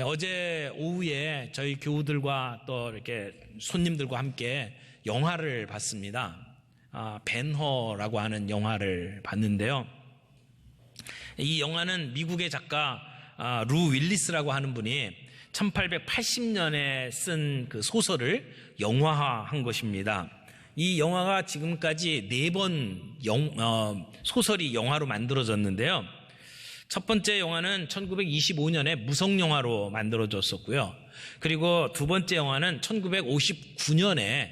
어제 오후에 저희 교우들과 또 이렇게 손님들과 함께 영화를 봤습니다. 벤허라고 하는 영화를 봤는데요. 이 영화는 미국의 작가 루 윌리스라고 하는 분이 1880년에 쓴 그 소설을 영화화한 것입니다. 이 영화가 지금까지 4번 소설이 영화로 만들어졌는데요. 첫 번째 영화는 1925년에 무성영화로 만들어졌었고요. 그리고 두 번째 영화는 1959년에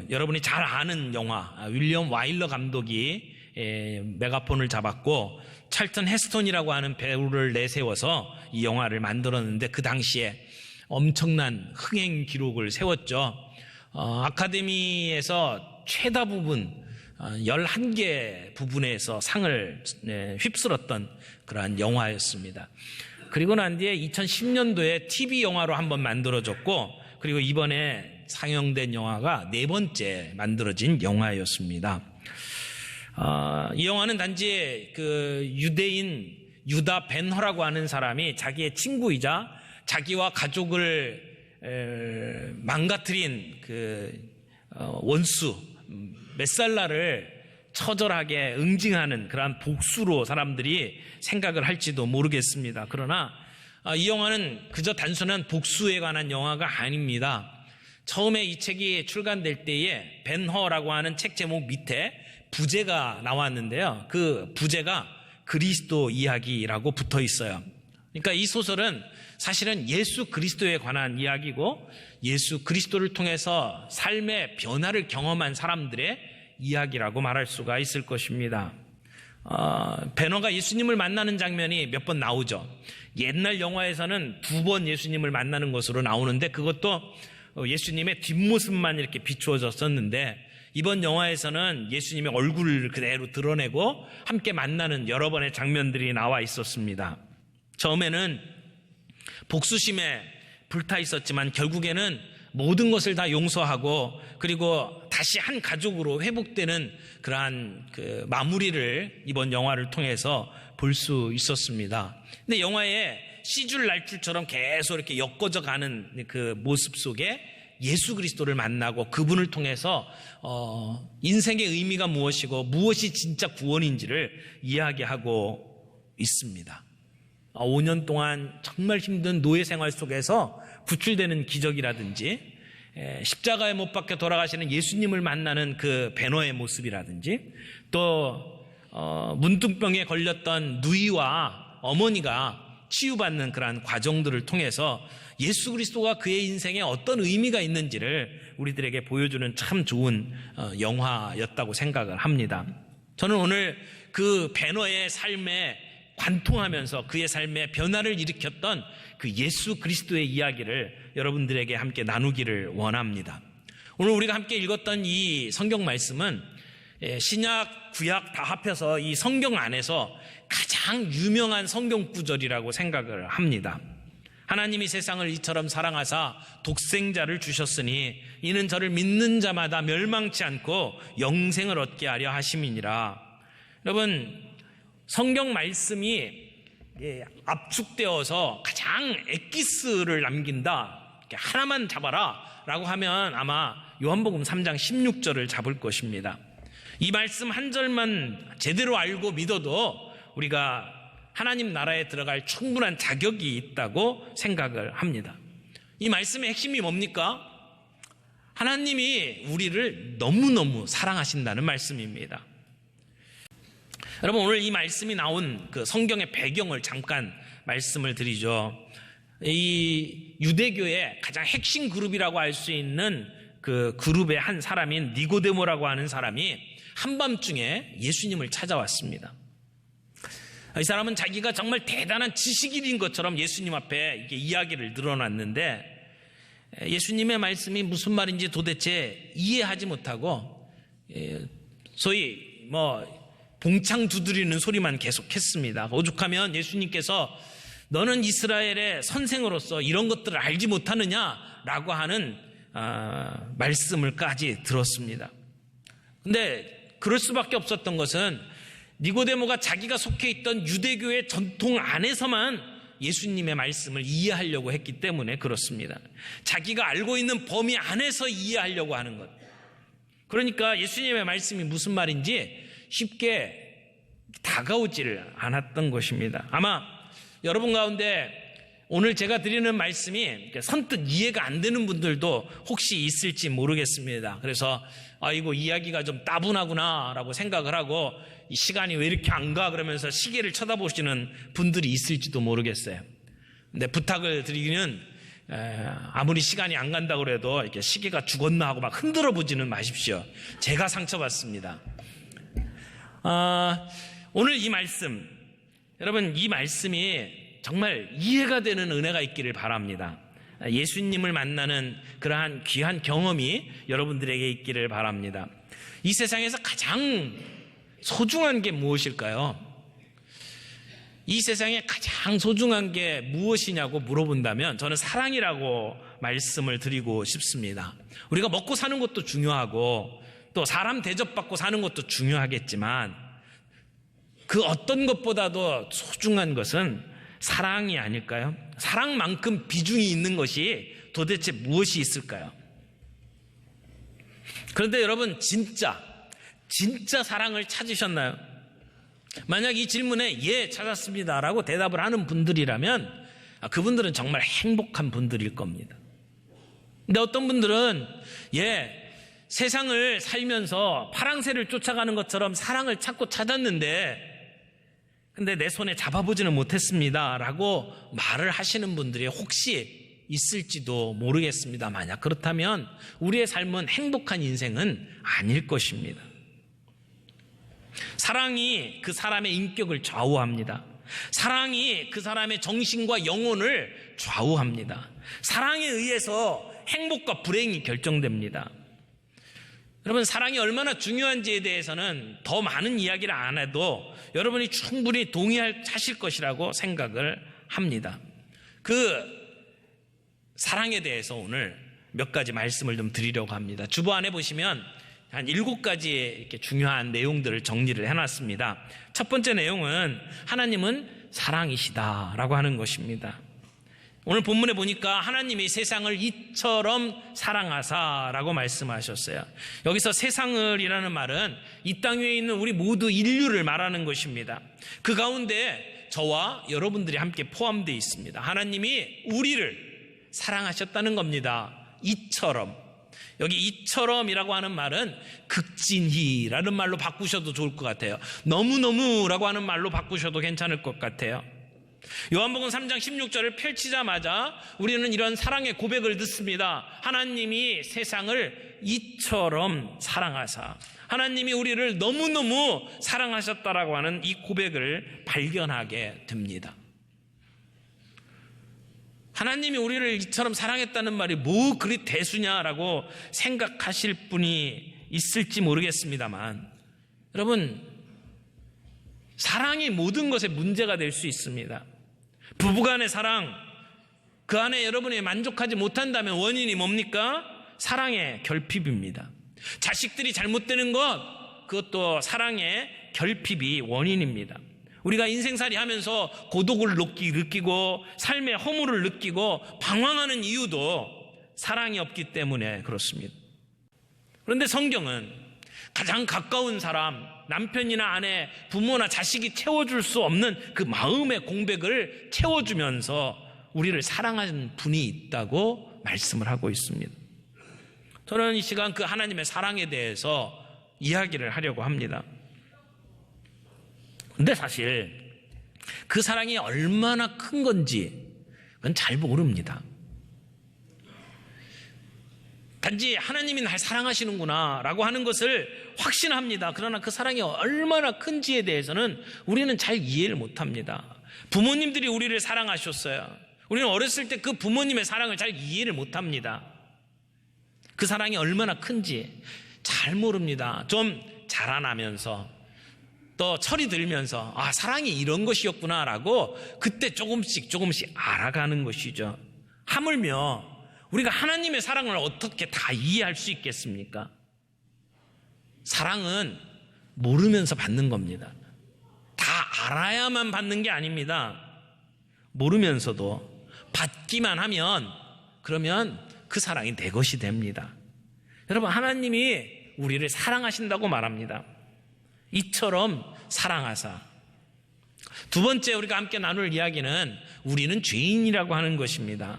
여러분이 잘 아는 영화 윌리엄 와일러 감독이 메가폰을 잡았고 찰턴 헤스턴이라고 하는 배우를 내세워서 이 영화를 만들었는데 그 당시에 엄청난 흥행 기록을 세웠죠. 아카데미에서 최다 부분 11개 부분에서 상을 휩쓸었던 그러한 영화였습니다. 그리고 난 뒤에 2010년도에 TV 영화로 한번 만들어졌고 그리고 이번에 상영된 영화가 4번째 만들어진 영화였습니다. 이 영화는 단지 그 유대인 유다 벤허라고 하는 사람이 자기의 친구이자 자기와 가족을 망가뜨린 그 원수 메살라를 처절하게 응징하는 그러한 복수로 사람들이 생각을 할지도 모르겠습니다. 그러나 이 영화는 그저 단순한 복수에 관한 영화가 아닙니다. 처음에 이 책이 출간될 때에 벤허라고 하는 책 제목 밑에 부제가 나왔는데요. 그 부제가 그리스도 이야기라고 붙어 있어요. 그러니까 이 소설은 사실은 예수 그리스도에 관한 이야기고 예수 그리스도를 통해서 삶의 변화를 경험한 사람들의 이야기라고 말할 수가 있을 것입니다. 베너가 예수님을 만나는 장면이 몇 번 나오죠. 옛날 영화에서는 2번 예수님을 만나는 것으로 나오는데 그것도 예수님의 뒷모습만 이렇게 비추어졌었는데 이번 영화에서는 예수님의 얼굴을 그대로 드러내고 함께 만나는 여러 번의 장면들이 나와 있었습니다. 처음에는 복수심에 불타 있었지만 결국에는 모든 것을 다 용서하고 그리고 다시 한 가족으로 회복되는 그러한 그 마무리를 이번 영화를 통해서 볼 수 있었습니다. 근데 영화에 시줄 날줄처럼 계속 이렇게 엮어져 가는 그 모습 속에 예수 그리스도를 만나고 그분을 통해서 인생의 의미가 무엇이고 무엇이 진짜 구원인지를 이야기하고 있습니다. 5년 동안 정말 힘든 노예 생활 속에서 구출되는 기적이라든지 십자가에 못 박혀 돌아가시는 예수님을 만나는 그 베너의 모습이라든지 또 문둥병에 걸렸던 누이와 어머니가 치유받는 그러한 과정들을 통해서 예수 그리스도가 그의 인생에 어떤 의미가 있는지를 우리들에게 보여주는 참 좋은 영화였다고 생각을 합니다. 저는 오늘 그 베너의 삶에 관통하면서 그의 삶에 변화를 일으켰던 그 예수 그리스도의 이야기를 여러분들에게 함께 나누기를 원합니다. 오늘 우리가 함께 읽었던 이 성경 말씀은 신약, 구약 다 합해서 이 성경 안에서 가장 유명한 성경 구절이라고 생각을 합니다. 하나님이 세상을 이처럼 사랑하사 독생자를 주셨으니 이는 저를 믿는 자마다 멸망치 않고 영생을 얻게 하려 하심이니라. 여러분, 성경 말씀이 압축되어서 가장 엑기스를 남긴다, 하나만 잡아라 라고 하면 아마 요한복음 3장 16절을 잡을 것입니다. 이 말씀 한 절만 제대로 알고 믿어도 우리가 하나님 나라에 들어갈 충분한 자격이 있다고 생각을 합니다. 이 말씀의 핵심이 뭡니까? 하나님이 우리를 너무너무 사랑하신다는 말씀입니다. 여러분, 오늘 이 말씀이 나온 그 성경의 배경을 잠깐 말씀을 드리죠. 이 유대교의 가장 핵심 그룹이라고 할 수 있는 그 그룹의 한 사람인 니고데모라고 하는 사람이 한밤중에 예수님을 찾아왔습니다. 이 사람은 자기가 정말 대단한 지식인인 것처럼 예수님 앞에 이게 이야기를 늘어놨는데 예수님의 말씀이 무슨 말인지 도대체 이해하지 못하고 소위 봉창 두드리는 소리만 계속했습니다. 오죽하면 예수님께서 너는 이스라엘의 선생으로서 이런 것들을 알지 못하느냐라고 하는 말씀을까지 들었습니다. 근데 그럴 수밖에 없었던 것은 니고데모가 자기가 속해 있던 유대교의 전통 안에서만 예수님의 말씀을 이해하려고 했기 때문에 그렇습니다. 자기가 알고 있는 범위 안에서 이해하려고 하는 것. 그러니까 예수님의 말씀이 무슨 말인지 쉽게 다가오지를 않았던 것입니다. 아마 여러분 가운데 오늘 제가 드리는 말씀이 선뜻 이해가 안 되는 분들도 혹시 있을지 모르겠습니다. 그래서 이거 이야기가 좀 따분하구나 라고 생각을 하고 이 시간이 왜 이렇게 안 가 그러면서 시계를 쳐다보시는 분들이 있을지도 모르겠어요. 근데 부탁을 드리기는 아무리 시간이 안 간다고 그래도 이렇게 시계가 죽었나 하고 막 흔들어 보지는 마십시오. 제가 상처받습니다. 오늘 이 말씀, 여러분 이 말씀이 정말 이해가 되는 은혜가 있기를 바랍니다. 예수님을 만나는 그러한 귀한 경험이 여러분들에게 있기를 바랍니다. 이 세상에서 가장 소중한 게 무엇일까요? 이 세상에 가장 소중한 게 무엇이냐고 물어본다면 저는 사랑이라고 말씀을 드리고 싶습니다. 우리가 먹고 사는 것도 중요하고 또 사람 대접받고 사는 것도 중요하겠지만 그 어떤 것보다도 소중한 것은 사랑이 아닐까요? 사랑만큼 비중이 있는 것이 도대체 무엇이 있을까요? 그런데 여러분 진짜 사랑을 찾으셨나요? 만약 이 질문에 예 찾았습니다 라고 대답을 하는 분들이라면 그분들은 정말 행복한 분들일 겁니다. 근데 어떤 분들은 세상을 살면서 파랑새를 쫓아가는 것처럼 사랑을 찾았는데 근데 내 손에 잡아보지는 못했습니다 라고 말을 하시는 분들이 혹시 있을지도 모르겠습니다. 만약 그렇다면 우리의 삶은 행복한 인생은 아닐 것입니다. 사랑이 그 사람의 인격을 좌우합니다. 사랑이 그 사람의 정신과 영혼을 좌우합니다. 사랑에 의해서 행복과 불행이 결정됩니다. 여러분 사랑이 얼마나 중요한지에 대해서는 더 많은 이야기를 안 해도 여러분이 충분히 동의하실 것이라고 생각을 합니다. 그 사랑에 대해서 오늘 몇 가지 말씀을 좀 드리려고 합니다. 주보 안에 보시면 한 7가지 이렇게 중요한 내용들을 정리를 해놨습니다. 첫 번째 내용은 하나님은 사랑이시다라고 하는 것입니다. 오늘 본문에 보니까 하나님이 세상을 이처럼 사랑하사라고 말씀하셨어요. 여기서 세상을 이라는 말은 이 땅 위에 있는 우리 모두 인류를 말하는 것입니다. 그 가운데 저와 여러분들이 함께 포함되어 있습니다. 하나님이 우리를 사랑하셨다는 겁니다. 이처럼. 여기 이처럼이라고 하는 말은 극진히라는 말로 바꾸셔도 좋을 것 같아요. 너무너무라고 하는 말로 바꾸셔도 괜찮을 것 같아요. 요한복음 3장 16절을 펼치자마자 우리는 이런 사랑의 고백을 듣습니다. 하나님이 세상을 이처럼 사랑하사, 하나님이 우리를 너무너무 사랑하셨다라고 하는 이 고백을 발견하게 됩니다. 하나님이 우리를 이처럼 사랑했다는 말이 뭐 그리 대수냐라고 생각하실 분이 있을지 모르겠습니다만 여러분 사랑이 모든 것에 문제가 될 수 있습니다. 부부간의 사랑, 그 안에 여러분이 만족하지 못한다면 원인이 뭡니까? 사랑의 결핍입니다. 자식들이 잘못되는 것, 그것도 사랑의 결핍이 원인입니다. 우리가 인생살이 하면서 고독을 느끼고 삶의 허물을 느끼고 방황하는 이유도 사랑이 없기 때문에 그렇습니다. 그런데 성경은 가장 가까운 사람, 남편이나 아내, 부모나 자식이 채워줄 수 없는 그 마음의 공백을 채워주면서 우리를 사랑하는 분이 있다고 말씀을 하고 있습니다. 저는 이 시간 그 하나님의 사랑에 대해서 이야기를 하려고 합니다. 근데 사실 그 사랑이 얼마나 큰 건지 그건 잘 모릅니다. 단지 하나님이 날 사랑하시는구나 라고 하는 것을 확신합니다. 그러나 그 사랑이 얼마나 큰지에 대해서는 우리는 잘 이해를 못합니다. 부모님들이 우리를 사랑하셨어요. 우리는 어렸을 때 그 부모님의 사랑을 잘 이해를 못합니다. 그 사랑이 얼마나 큰지 잘 모릅니다. 좀 자라나면서 또 철이 들면서 사랑이 이런 것이었구나 라고 그때 조금씩 알아가는 것이죠. 하물며 우리가 하나님의 사랑을 어떻게 다 이해할 수 있겠습니까? 사랑은 모르면서 받는 겁니다. 다 알아야만 받는 게 아닙니다. 모르면서도 받기만 하면 그러면 그 사랑이 내 것이 됩니다. 여러분, 하나님이 우리를 사랑하신다고 말합니다. 이처럼 사랑하사. 두 번째 우리가 함께 나눌 이야기는 우리는 죄인이라고 하는 것입니다.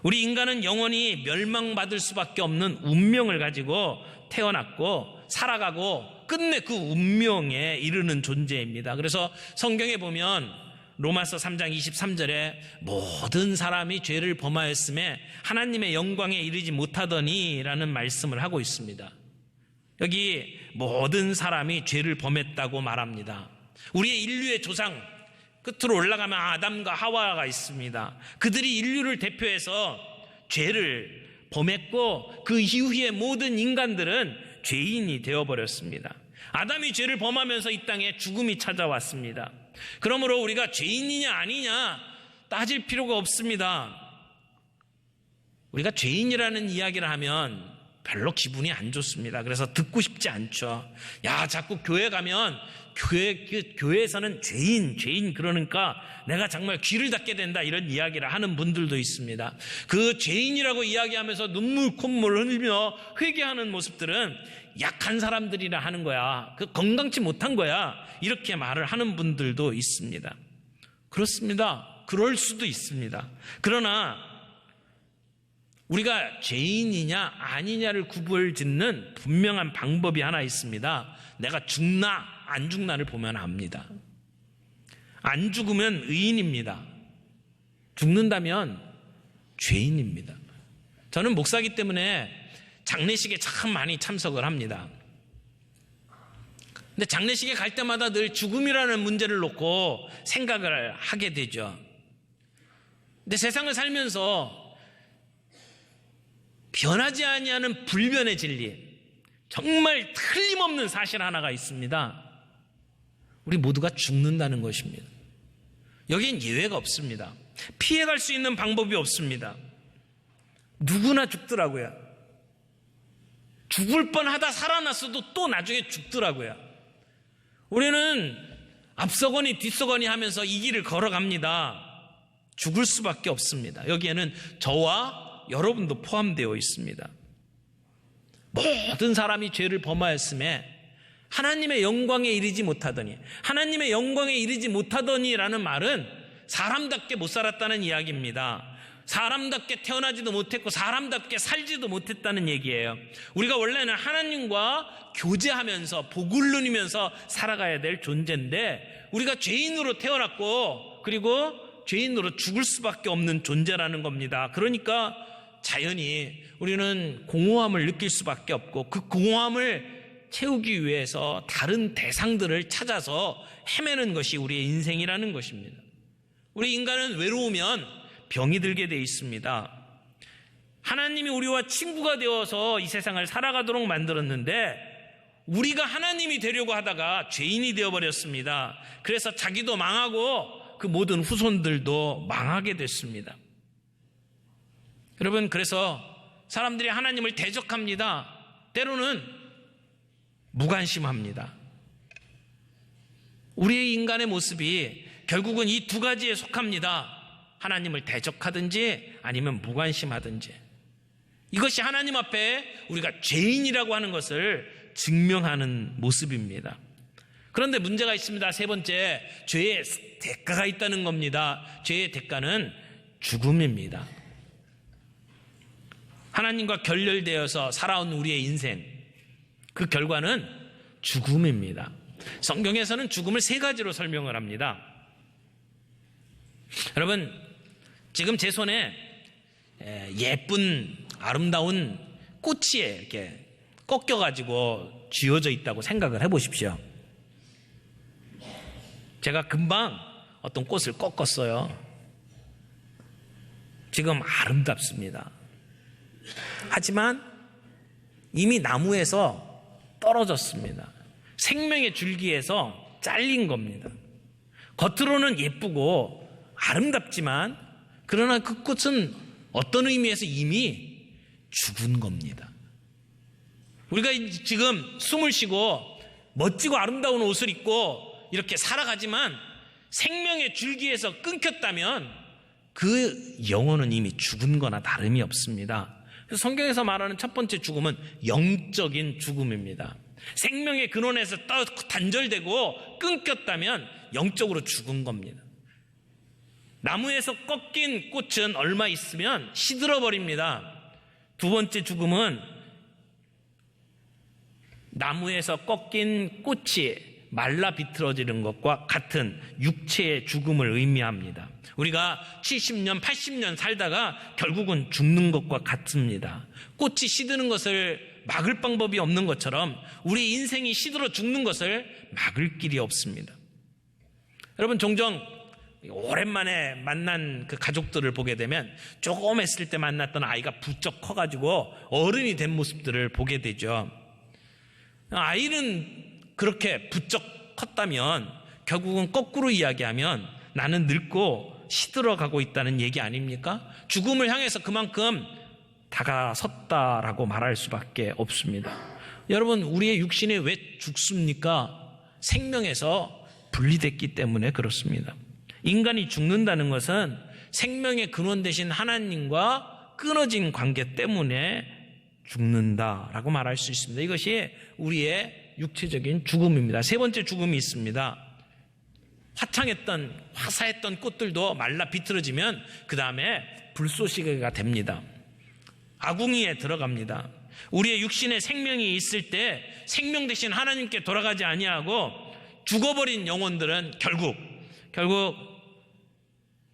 우리 인간은 영원히 멸망받을 수밖에 없는 운명을 가지고 태어났고 살아가고 끝내 그 운명에 이르는 존재입니다. 그래서 성경에 보면 로마서 3장 23절에 모든 사람이 죄를 범하였음에 하나님의 영광에 이르지 못하더니 라는 말씀을 하고 있습니다. 여기 모든 사람이 죄를 범했다고 말합니다. 우리의 인류의 조상 끝으로 올라가면 아담과 하와가 있습니다. 그들이 인류를 대표해서 죄를 범했고 그 이후에 모든 인간들은 죄인이 되어버렸습니다. 아담이 죄를 범하면서 이 땅에 죽음이 찾아왔습니다. 그러므로 우리가 죄인이냐 아니냐 따질 필요가 없습니다. 우리가 죄인이라는 이야기를 하면 별로 기분이 안 좋습니다. 그래서 듣고 싶지 않죠. 야, 자꾸 교회 가면 교회에서는 죄인 그러니까 내가 정말 귀를 닫게 된다 이런 이야기를 하는 분들도 있습니다. 그 죄인이라고 이야기하면서 눈물 콧물 흘리며 회개하는 모습들은 약한 사람들이라 하는 거야. 그 건강치 못한 거야. 이렇게 말을 하는 분들도 있습니다. 그렇습니다. 그럴 수도 있습니다. 그러나 우리가 죄인이냐 아니냐를 구별짓는 분명한 방법이 하나 있습니다. 내가 죽나 안 죽나를 보면 압니다. 안 죽으면 의인입니다. 죽는다면 죄인입니다. 저는 목사이기 때문에 장례식에 참 많이 참석을 합니다. 근데 장례식에 갈 때마다 늘 죽음이라는 문제를 놓고 생각을 하게 되죠. 근데 세상을 살면서 변하지 아니하는 불변의 진리, 정말 틀림없는 사실 하나가 있습니다. 우리 모두가 죽는다는 것입니다. 여기엔 예외가 없습니다. 피해갈 수 있는 방법이 없습니다. 누구나 죽더라고요. 죽을 뻔하다 살아났어도 또 나중에 죽더라고요. 우리는 앞서거니 뒤서거니 하면서 이 길을 걸어갑니다. 죽을 수밖에 없습니다. 여기에는 저와 여러분도 포함되어 있습니다. 모든 사람이 죄를 범하였음에 하나님의 영광에 이르지 못하더니, 하나님의 영광에 이르지 못하더니라는 말은 사람답게 못 살았다는 이야기입니다. 사람답게 태어나지도 못했고 사람답게 살지도 못했다는 얘기예요. 우리가 원래는 하나님과 교제하면서 복을 누리면서 살아가야 될 존재인데 우리가 죄인으로 태어났고 그리고 죄인으로 죽을 수밖에 없는 존재라는 겁니다. 그러니까 자연히 우리는 공허함을 느낄 수밖에 없고 그 공허함을 채우기 위해서 다른 대상들을 찾아서 헤매는 것이 우리의 인생이라는 것입니다. 우리 인간은 외로우면 병이 들게 돼 있습니다. 하나님이 우리와 친구가 되어서 이 세상을 살아가도록 만들었는데 우리가 하나님이 되려고 하다가 죄인이 되어버렸습니다. 그래서 자기도 망하고 그 모든 후손들도 망하게 됐습니다. 여러분, 그래서 사람들이 하나님을 대적합니다. 때로는 무관심합니다. 우리의 인간의 모습이 결국은 이 두 가지에 속합니다. 하나님을 대적하든지 아니면 무관심하든지. 이것이 하나님 앞에 우리가 죄인이라고 하는 것을 증명하는 모습입니다. 그런데 문제가 있습니다. 세 번째, 죄의 대가가 있다는 겁니다. 죄의 대가는 죽음입니다. 하나님과 결렬되어서 살아온 우리의 인생, 그 결과는 죽음입니다. 성경에서는 죽음을 세 가지로 설명을 합니다. 여러분, 지금 제 손에 예쁜 아름다운 꽃이 이렇게 꺾여가지고 쥐어져 있다고 생각을 해보십시오. 제가 금방 어떤 꽃을 꺾었어요. 지금 아름답습니다. 하지만 이미 나무에서 떨어졌습니다. 생명의 줄기에서 잘린 겁니다. 겉으로는 예쁘고 아름답지만 그러나 그 꽃은 어떤 의미에서 이미 죽은 겁니다. 우리가 지금 숨을 쉬고 멋지고 아름다운 옷을 입고 이렇게 살아가지만 생명의 줄기에서 끊겼다면 그 영혼은 이미 죽은 거나 다름이 없습니다. 그래서 성경에서 말하는 첫 번째 죽음은 영적인 죽음입니다. 생명의 근원에서 단절되고 끊겼다면 영적으로 죽은 겁니다. 나무에서 꺾인 꽃은 얼마 있으면 시들어버립니다. 두 번째 죽음은 나무에서 꺾인 꽃이 말라 비틀어지는 것과 같은 육체의 죽음을 의미합니다. 우리가 70년, 80년 살다가 결국은 죽는 것과 같습니다. 꽃이 시드는 것을 막을 방법이 없는 것처럼 우리 인생이 시들어 죽는 것을 막을 길이 없습니다. 여러분, 종종 오랜만에 만난 그 가족들을 보게 되면 조금 했을 때 만났던 아이가 부쩍 커가지고 어른이 된 모습들을 보게 되죠. 아이는 그렇게 부쩍 컸다면 결국은 거꾸로 이야기하면 나는 늙고 시들어가고 있다는 얘기 아닙니까? 죽음을 향해서 그만큼 다가섰다라고 말할 수밖에 없습니다. 여러분, 우리의 육신이 왜 죽습니까? 생명에서 분리됐기 때문에 그렇습니다. 인간이 죽는다는 것은 생명의 근원 되신 하나님과 끊어진 관계 때문에 죽는다라고 말할 수 있습니다. 이것이 우리의 육체적인 죽음입니다. 세 번째 죽음이 있습니다. 화사했던 꽃들도 말라 비틀어지면 그 다음에 불쏘시개가 됩니다. 아궁이에 들어갑니다. 우리의 육신에 생명이 있을 때 생명 대신 하나님께 돌아가지 아니하고 죽어버린 영혼들은 결국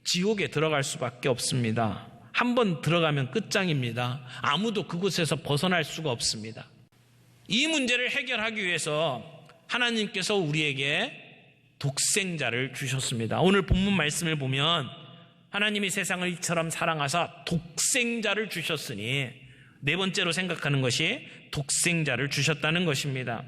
지옥에 들어갈 수밖에 없습니다. 한번 들어가면 끝장입니다. 아무도 그곳에서 벗어날 수가 없습니다. 이 문제를 해결하기 위해서 하나님께서 우리에게 독생자를 주셨습니다. 오늘 본문 말씀을 보면 하나님이 세상을 이처럼 사랑하사 독생자를 주셨으니 네 번째로 생각하는 것이 독생자를 주셨다는 것입니다.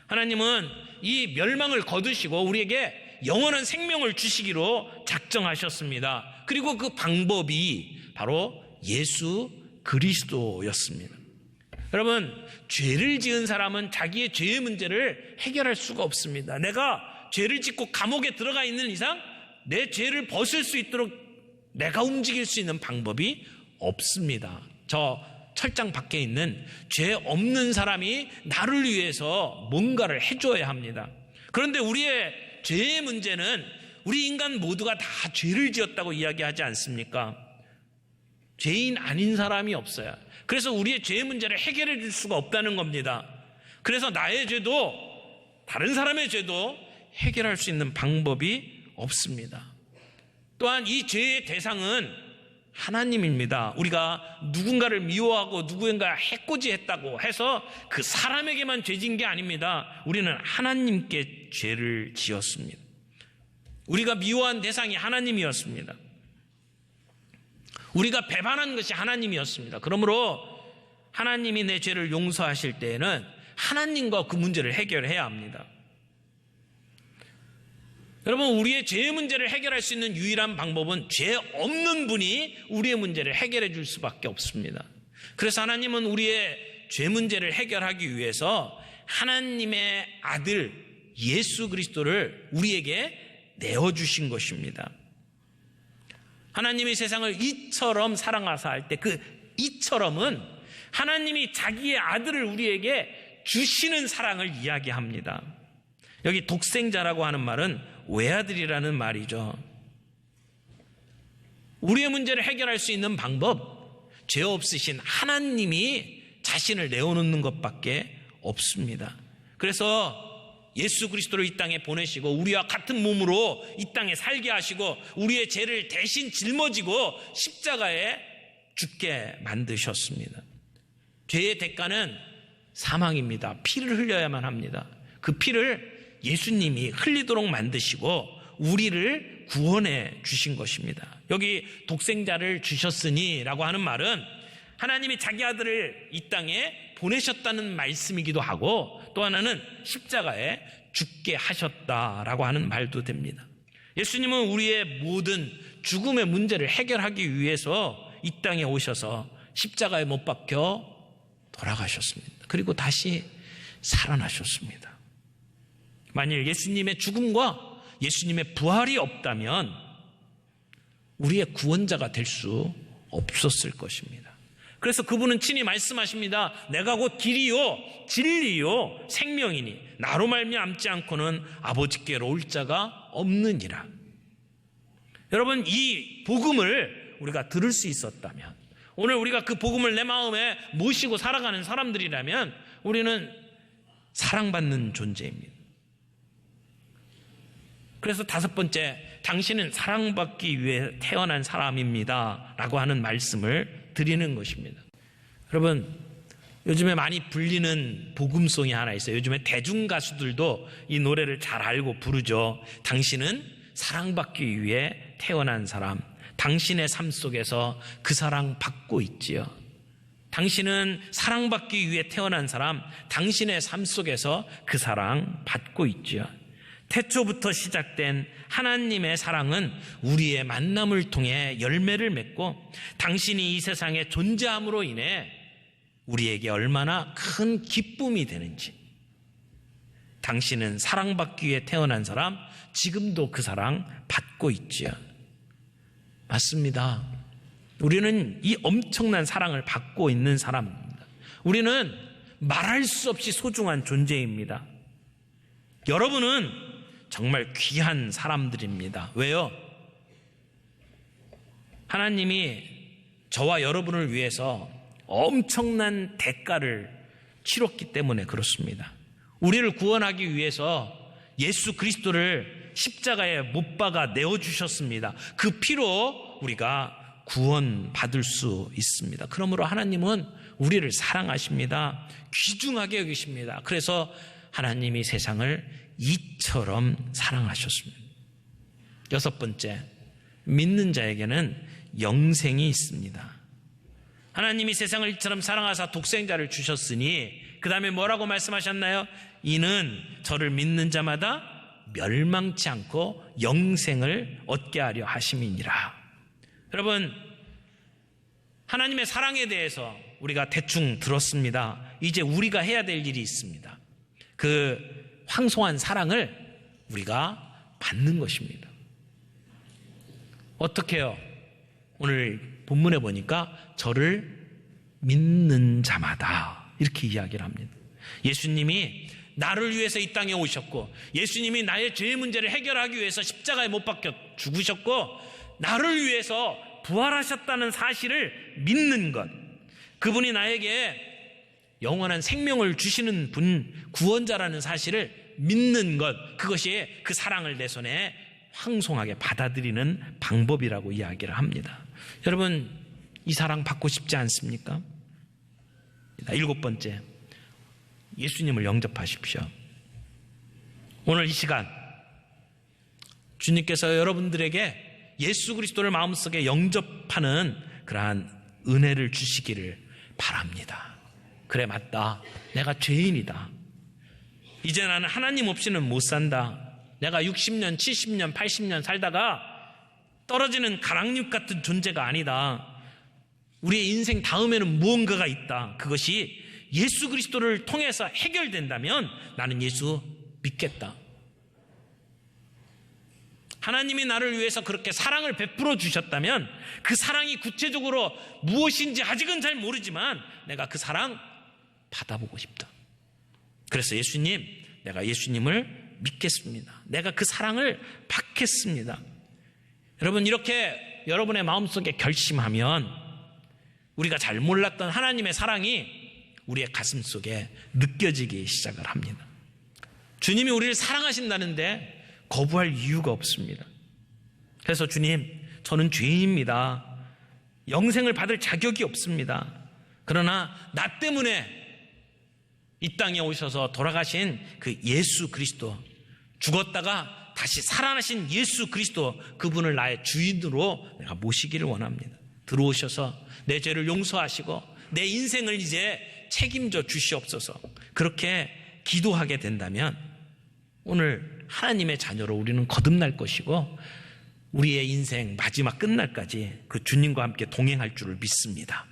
하나님은 이 멸망을 거두시고 우리에게 영원한 생명을 주시기로 작정하셨습니다. 그리고 그 방법이 바로 예수 그리스도였습니다. 여러분, 죄를 지은 사람은 자기의 죄의 문제를 해결할 수가 없습니다. 내가 죄를 짓고 감옥에 들어가 있는 이상 내 죄를 벗을 수 있도록 내가 움직일 수 있는 방법이 없습니다. 저 철장 밖에 있는 죄 없는 사람이 나를 위해서 뭔가를 해줘야 합니다. 그런데 우리의 죄의 문제는 우리 인간 모두가 다 죄를 지었다고 이야기하지 않습니까? 죄인 아닌 사람이 없어요. 그래서 우리의 죄의 문제를 해결해 줄 수가 없다는 겁니다. 그래서 나의 죄도 다른 사람의 죄도 해결할 수 있는 방법이 없습니다. 또한 이 죄의 대상은 하나님입니다. 우리가 누군가를 미워하고 누구인가 해코지했다고 해서 그 사람에게만 죄진 게 아닙니다. 우리는 하나님께 죄를 지었습니다. 우리가 미워한 대상이 하나님이었습니다. 우리가 배반한 것이 하나님이었습니다. 그러므로 하나님이 내 죄를 용서하실 때에는 하나님과 그 문제를 해결해야 합니다. 여러분, 우리의 죄의 문제를 해결할 수 있는 유일한 방법은 죄 없는 분이 우리의 문제를 해결해 줄 수밖에 없습니다. 그래서 하나님은 우리의 죄 문제를 해결하기 위해서 하나님의 아들 예수 그리스도를 우리에게 내어주신 것입니다. 하나님이 세상을 이처럼 사랑하사 할 때 그 이처럼은 하나님이 자기의 아들을 우리에게 주시는 사랑을 이야기합니다. 여기 독생자라고 하는 말은 외아들이라는 말이죠. 우리의 문제를 해결할 수 있는 방법, 죄 없으신 하나님이 자신을 내어놓는 것밖에 없습니다. 그래서 예수 그리스도를 이 땅에 보내시고 우리와 같은 몸으로 이 땅에 살게 하시고 우리의 죄를 대신 짊어지고 십자가에 죽게 만드셨습니다. 죄의 대가는 사망입니다. 피를 흘려야만 합니다. 그 피를 예수님이 흘리도록 만드시고 우리를 구원해 주신 것입니다. 여기 독생자를 주셨으니 라고 하는 말은 하나님이 자기 아들을 이 땅에 보내셨다는 말씀이기도 하고 또 하나는 십자가에 죽게 하셨다라고 하는 말도 됩니다. 예수님은 우리의 모든 죽음의 문제를 해결하기 위해서 이 땅에 오셔서 십자가에 못 박혀 돌아가셨습니다. 그리고 다시 살아나셨습니다. 만일 예수님의 죽음과 예수님의 부활이 없다면 우리의 구원자가 될 수 없었을 것입니다. 그래서 그분은 친히 말씀하십니다. 내가 곧 길이요 진리요 생명이니 나로 말미암지 않고는 아버지께로 올 자가 없느니라. 여러분, 이 복음을 우리가 들을 수 있었다면, 오늘 우리가 그 복음을 내 마음에 모시고 살아가는 사람들이라면 우리는 사랑받는 존재입니다. 그래서 다섯 번째, 당신은 사랑받기 위해 태어난 사람입니다 라고 하는 말씀을 드리는 것입니다. 여러분, 요즘에 많이 불리는 복음송이 하나 있어요. 요즘에 대중가수들도 이 노래를 잘 알고 부르죠. 당신은 사랑받기 위해 태어난 사람, 당신의 삶 속에서 그 사랑 받고 있지요. 당신은 사랑받기 위해 태어난 사람, 당신의 삶 속에서 그 사랑 받고 있지요. 태초부터 시작된 하나님의 사랑은 우리의 만남을 통해 열매를 맺고 당신이 이 세상에 존재함으로 인해 우리에게 얼마나 큰 기쁨이 되는지, 당신은 사랑받기 위해 태어난 사람, 지금도 그 사랑 받고 있지요. 맞습니다. 우리는 이 엄청난 사랑을 받고 있는 사람입니다. 우리는 말할 수 없이 소중한 존재입니다. 여러분은 정말 귀한 사람들입니다. 왜요? 하나님이 저와 여러분을 위해서 엄청난 대가를 치렀기 때문에 그렇습니다. 우리를 구원하기 위해서 예수 그리스도를 십자가에 못 박아 내어주셨습니다. 그 피로 우리가 구원받을 수 있습니다. 그러므로 하나님은 우리를 사랑하십니다. 귀중하게 여기십니다. 그래서 하나님이 세상을 이처럼 사랑하셨습니다. 여섯 번째, 믿는 자에게는 영생이 있습니다. 하나님이 세상을 이처럼 사랑하사 독생자를 주셨으니 그 다음에 뭐라고 말씀하셨나요? 이는 저를 믿는 자마다 멸망치 않고 영생을 얻게 하려 하심이니라. 여러분, 하나님의 사랑에 대해서 우리가 대충 들었습니다. 이제 우리가 해야 될 일이 있습니다. 그 황송한 사랑을 우리가 받는 것입니다. 어떻게 해요? 오늘 본문에 보니까 저를 믿는 자마다 이렇게 이야기를 합니다. 예수님이 나를 위해서 이 땅에 오셨고, 예수님이 나의 죄의 문제를 해결하기 위해서 십자가에 못 박혀 죽으셨고, 나를 위해서 부활하셨다는 사실을 믿는 것, 그분이 나에게 영원한 생명을 주시는 분, 구원자라는 사실을 믿는 것, 그것이 그 사랑을 내 손에 황송하게 받아들이는 방법이라고 이야기를 합니다. 여러분, 이 사랑 받고 싶지 않습니까? 일곱 번째, 예수님을 영접하십시오. 오늘 이 시간 주님께서 여러분들에게 예수 그리스도를 마음속에 영접하는 그러한 은혜를 주시기를 바랍니다. 그래, 맞다. 내가 죄인이다. 이제 나는 하나님 없이는 못 산다. 내가 60년, 70년, 80년 살다가 떨어지는 가랑잎 같은 존재가 아니다. 우리의 인생 다음에는 무언가가 있다. 그것이 예수 그리스도를 통해서 해결된다면 나는 예수 믿겠다. 하나님이 나를 위해서 그렇게 사랑을 베풀어 주셨다면 그 사랑이 구체적으로 무엇인지 아직은 잘 모르지만 내가 그 사랑 받아보고 싶다. 그래서 예수님, 내가 예수님을 믿겠습니다. 내가 그 사랑을 받겠습니다. 여러분, 이렇게 여러분의 마음속에 결심하면 우리가 잘 몰랐던 하나님의 사랑이 우리의 가슴 속에 느껴지기 시작을 합니다. 주님이 우리를 사랑하신다는데 거부할 이유가 없습니다. 그래서 주님, 저는 죄인입니다. 영생을 받을 자격이 없습니다. 그러나 나 때문에 이 땅에 오셔서 돌아가신 그 예수 그리스도, 죽었다가 다시 살아나신 예수 그리스도, 그분을 나의 주인으로 내가 모시기를 원합니다. 들어오셔서 내 죄를 용서하시고 내 인생을 이제 책임져 주시옵소서. 그렇게 기도하게 된다면 오늘 하나님의 자녀로 우리는 거듭날 것이고 우리의 인생 마지막 끝날까지 그 주님과 함께 동행할 줄을 믿습니다.